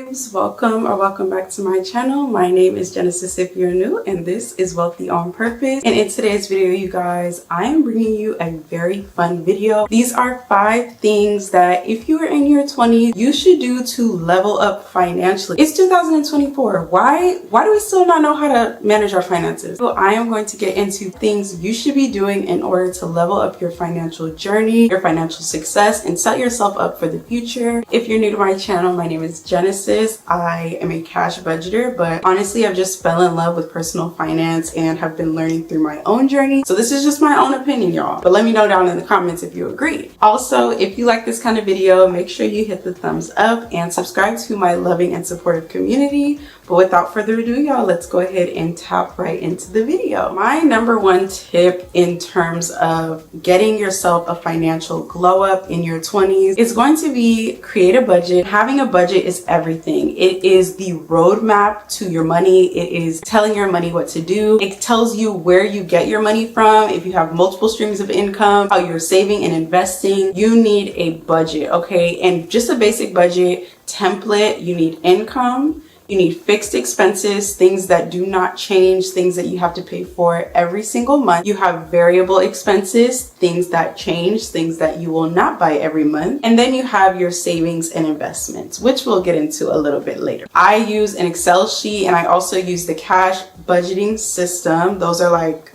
babes, welcome back to my channel. My name is Genesis if you're new, and this is Wealthy on Purpose. And in today's video, you guys, I am bringing you a very fun video. These are 5 things that if you are in your 20s, you should do to level up financially. It's 2024. Why do we still not know how to manage our finances? So I am going to get into things you should be doing in order to level up your financial journey, your financial success, and set yourself up for the future. If you're new to my channel, my name is Genesis. I am a cash budgeter, but honestly, I've just fell in love with personal finance and have been learning through my own journey. So this is just my own opinion, y'all. But let me know down in the comments if you agree. Also, if you like this kind of video, make sure you hit the thumbs up and subscribe to my loving and supportive community. But without further ado, y'all, let's go ahead and tap right into the video. My number 1 tip in terms of getting yourself a financial glow up in your 20s is going to be create a budget. Having a budget is everything. It is the roadmap to your money. It is telling your money what to do. It tells you where you get your money from. If you have multiple streams of income, how you're saving and investing, you need a budget, okay? And just a basic budget template, you need income. You need fixed expenses, things that do not change, things that you have to pay for every single month. You have variable expenses, things that change, things that you will not buy every month. And then you have your savings and investments, which we'll get into a little bit later. I use an Excel sheet and I also use the cash budgeting system. Those are like,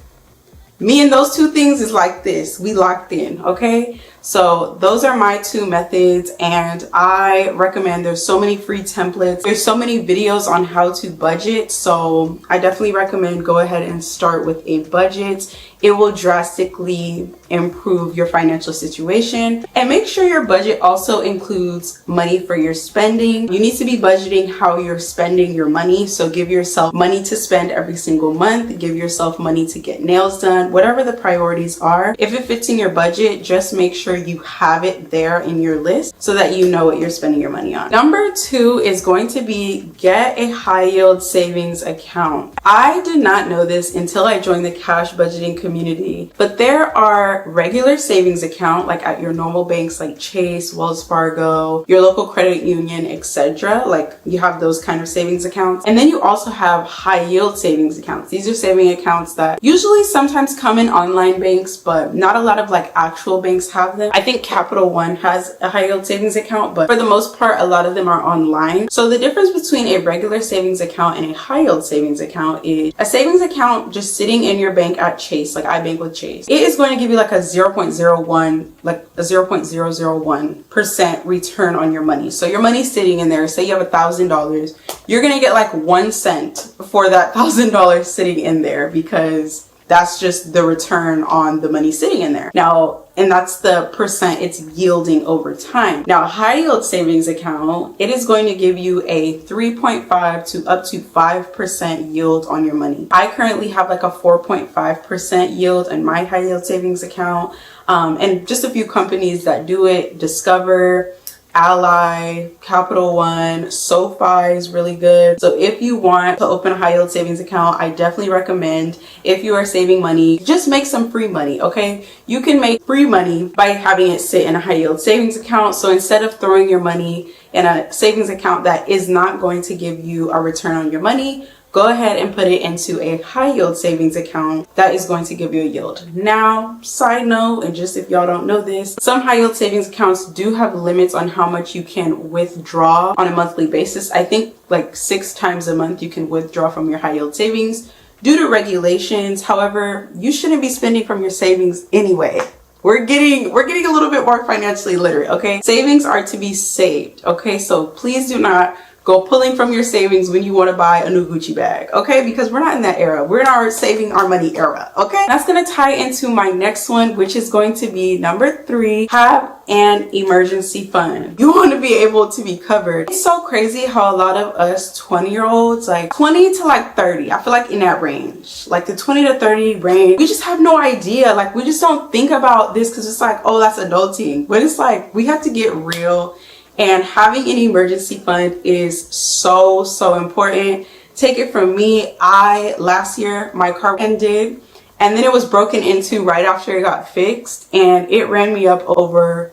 me and those 2 things is like this. We locked in, okay? So those are my 2 methods, and I recommend, there's so many free templates. There's so many videos on how to budget. So I definitely recommend go ahead and start with a budget. It will drastically improve your financial situation. And make sure your budget also includes money for your spending. You need to be budgeting how you're spending your money. So give yourself money to spend every single month. Give yourself money to get nails done, whatever the priorities are. If it fits in your budget, just make sure you have it there in your list so that you know what you're spending your money on. Number 2 is going to be get a high yield savings account. I did not know this until I joined the cash budgeting community, but there are regular savings account like at your normal banks like Chase, Wells Fargo, your local credit union, etc. Like you have those kind of savings accounts. And then you also have high yield savings accounts. These are saving accounts that usually sometimes come in online banks, but not a lot of like actual banks have them. I think Capital One has a high yield savings account, but for the most part, a lot of them are online. So the difference between a regular savings account and a high yield savings account is a savings account just sitting in your bank at Chase, like I bank with Chase. It is going to give you like a 0.01% return on your money. So your money's sitting in there. Say you have $1,000, you're going to get like 1 cent for that $1,000 sitting in there, because that's just the return on the money sitting in there. Now, and that's the percent it's yielding over time. Now, a high yield savings account, it is going to give you a 3.5 to up to 5% yield on your money. I currently have like a 4.5% yield in my high yield savings account. And just a few companies that do it: Discover, Ally, Capital One, SoFi is really good. So if you want to open a high yield savings account, I definitely recommend, if you are saving money, just make some free money, okay? You can make free money by having it sit in a high yield savings account. So instead of throwing your money in a savings account that is not going to give you a return on your money, go ahead and put it into a high yield savings account that is going to give you a yield. Now, side note, and just if y'all don't know this, some high yield savings accounts do have limits on how much you can withdraw on a monthly basis. I think like 6 times a month you can withdraw from your high yield savings due to regulations. However, you shouldn't be spending from your savings anyway. We're getting a little bit more financially literate, okay? Savings are to be saved, okay? So please do not go pulling from your savings when you want to buy a new Gucci bag, okay? Because we're not in that era. We're in our saving our money era, okay? That's going to tie into my next one, which is going to be number 3, have an emergency fund. You want to be able to be covered. It's so crazy how a lot of us 20-year-olds, like 20 to like 30, I feel like in that range, like the 20 to 30 range, we just have no idea. Like we just don't think about this because it's like, oh, that's adulting. But it's like, we have to get real. And having an emergency fund is so important. Take it from me, last year my car ended, and then it was broken into right after it got fixed, and it ran me up over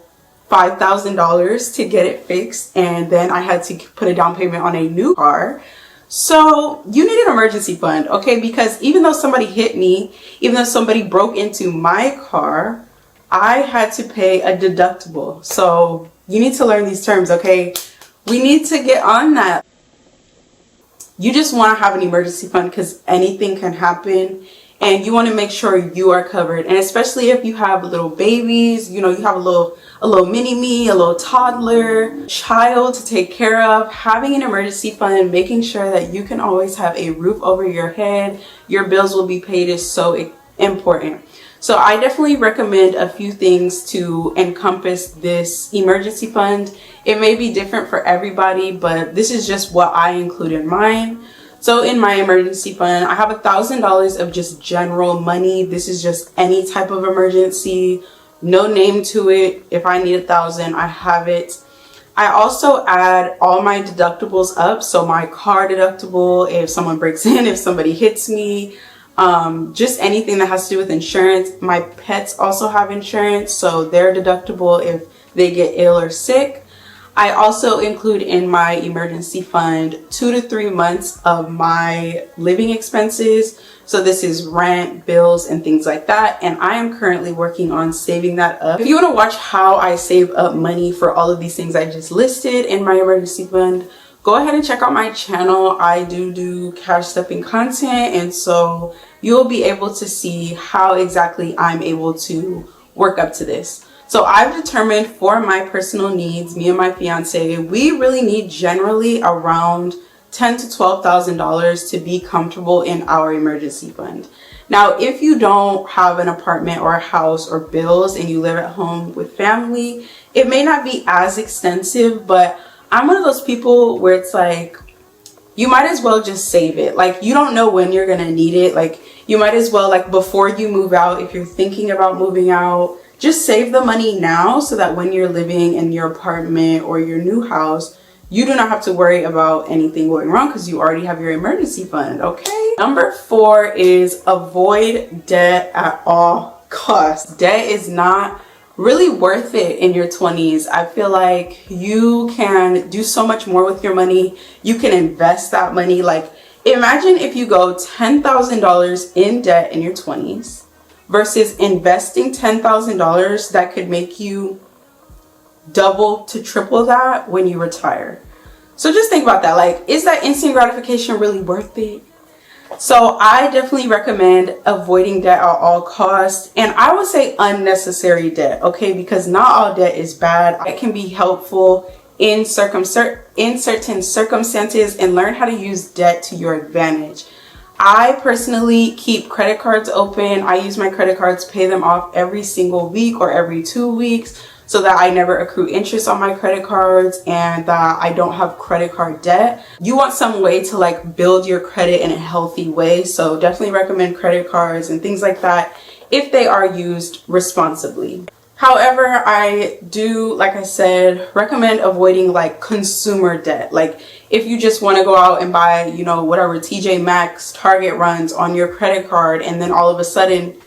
$5,000 to get it fixed, and then I had to put a down payment on a new car. So you need an emergency fund, okay? Because even though somebody hit me, even though somebody broke into my car, I had to pay a deductible. So you need to learn these terms, okay? We need to get on that. You just want to have an emergency fund because anything can happen, and you want to make sure you are covered. And especially if you have little babies, you know, you have a little mini-me, a little toddler, child to take care of, having an emergency fund, making sure that you can always have a roof over your head, your bills will be paid, is so important. So I definitely recommend a few things to encompass this emergency fund. It may be different for everybody, but this is just what I include in mine. So in my emergency fund, I have $1,000 of just general money. This is just any type of emergency, no name to it. If I need $1,000, I have it. I also add all my deductibles up. So my car deductible, if someone breaks in, if somebody hits me, just anything that has to do with insurance. My pets also have insurance, so they're deductible if they get ill or sick. I also include in my emergency fund 2 to 3 months of my living expenses. So this is rent, bills, and things like that. And I am currently working on saving that up. If you want to watch how I save up money for all of these things I just listed in my emergency fund, go ahead and check out my channel. I do cash stepping content, and so you'll be able to see how exactly I'm able to work up to this. So I've determined for my personal needs, me and my fiance, we really need generally around $10,000 to $12,000 to be comfortable in our emergency fund. Now, if you don't have an apartment or a house or bills and you live at home with family, it may not be as extensive, but I'm one of those people where it's like, you might as well just save it. Like, you don't know when you're gonna need it. Like, you might as well, like, before you move out, if you're thinking about moving out, just save the money now so that when you're living in your apartment or your new house, you do not have to worry about anything going wrong because you already have your emergency fund, okay? Number 4 is avoid debt at all costs. Debt is not really worth it in your 20s. I feel like you can do so much more with your money. You can invest that money. Like, imagine if you go $10,000 in debt in your 20s versus investing $10,000 that could make you double to triple that when you retire. So just think about that. Like, is that instant gratification really worth it? So I definitely recommend avoiding debt at all costs, and I would say unnecessary debt, okay? Because not all debt is bad. It can be helpful in certain circumstances, and learn how to use debt to your advantage. I personally keep credit cards open. I use my credit cards, pay them off every single week or every 2 weeks so that I never accrue interest on my credit cards and that I don't have credit card debt. You want some way to like build your credit in a healthy way. So definitely recommend credit cards and things like that if they are used responsibly. However, I do, like I said, recommend avoiding like consumer debt. Like, if you just want to go out and buy, you know, whatever TJ Maxx, Target runs on your credit card, and then all of a sudden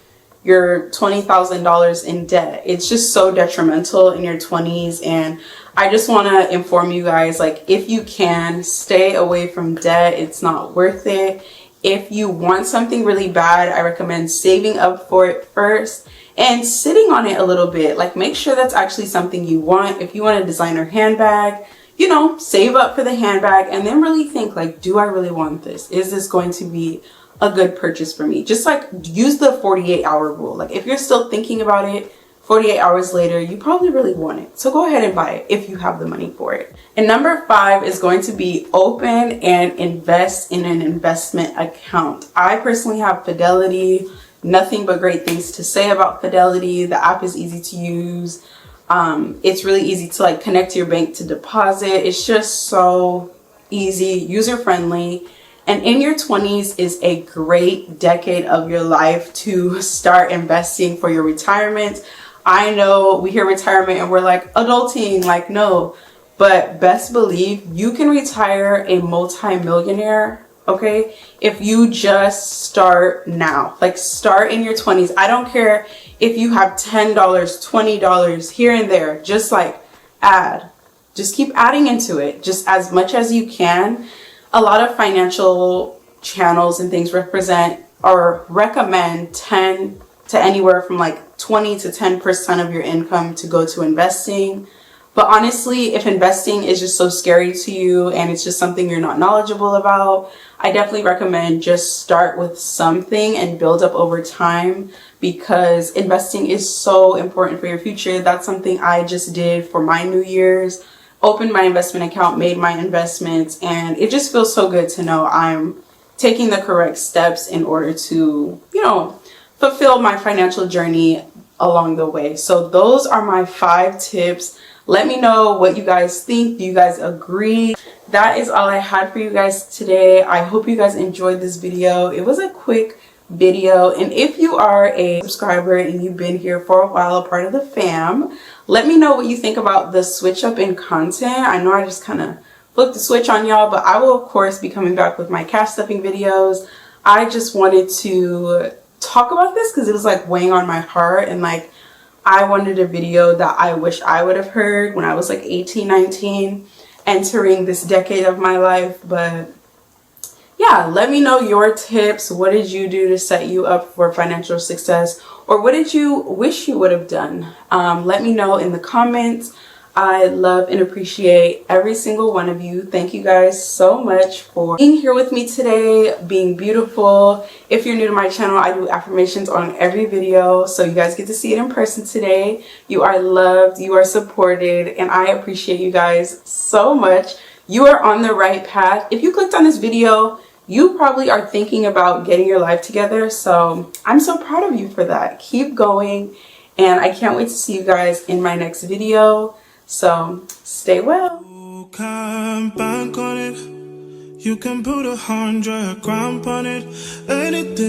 you're $20,000 in debt. It's just so detrimental in your 20s. And I just want to inform you guys, like, if you can, stay away from debt. It's not worth it. If you want something really bad, I recommend saving up for it first and sitting on it a little bit. Like, make sure that's actually something you want. If you want a designer handbag, you know, save up for the handbag and then really think, like, do I really want this? Is this going to be a good purchase for me? Just like use the 48-hour rule. Like, if you're still thinking about it 48 hours later, you probably really want it. So go ahead and buy it if you have the money for it. And number 5 is going to be open and invest in an investment account. I personally have Fidelity. Nothing but great things to say about Fidelity. The app is easy to use. It's really easy to like connect to your bank to deposit. It's just so easy, user friendly. And in your 20s is a great decade of your life to start investing for your retirement. I know we hear retirement and we're like, adulting, like, no. But best believe you can retire a multi-millionaire, okay, if you just start now. Like, start in your 20s. I don't care if you have $10, $20 here and there, just like add. Just keep adding into it, just as much as you can. A lot of financial channels and things represent or recommend 10 to anywhere from like 20 to 10% of your income to go to investing. But honestly, if investing is just so scary to you and it's just something you're not knowledgeable about, I definitely recommend just start with something and build up over time, because investing is so important for your future. That's something I just did for my New Year's. Opened my investment account, made my investments, and it just feels so good to know I'm taking the correct steps in order to, fulfill my financial journey along the way. So those are my 5 tips. Let me know what you guys think. Do you guys agree? That is all I had for you guys today. I hope you guys enjoyed this video. It was a quick video, and if you are a subscriber and you've been here for a while, a part of the fam, let me know what you think about the switch up in content. I know I just kind of flipped the switch on y'all, but I will of course be coming back with my cash stuffing videos. I just wanted to talk about this because it was like weighing on my heart, and like I wanted a video that I wish I would have heard when I was like 18, 19, entering this decade of my life. But yeah, let me know your tips. What did you do to set you up for financial success? Or what did you wish you would have done? Let me know in the comments. I love and appreciate every single one of you. Thank you guys so much for being here with me today, being beautiful. If you're new to my channel, I do affirmations on every video, so you guys get to see it in person today. You are loved, you are supported, and I appreciate you guys so much. You are on the right path. If you clicked on this video, you probably are thinking about getting your life together, so I'm so proud of you for that. Keep going, and I can't wait to see you guys in my next video. So stay well. You can bank on it. You can put 100 grand on it. Anything.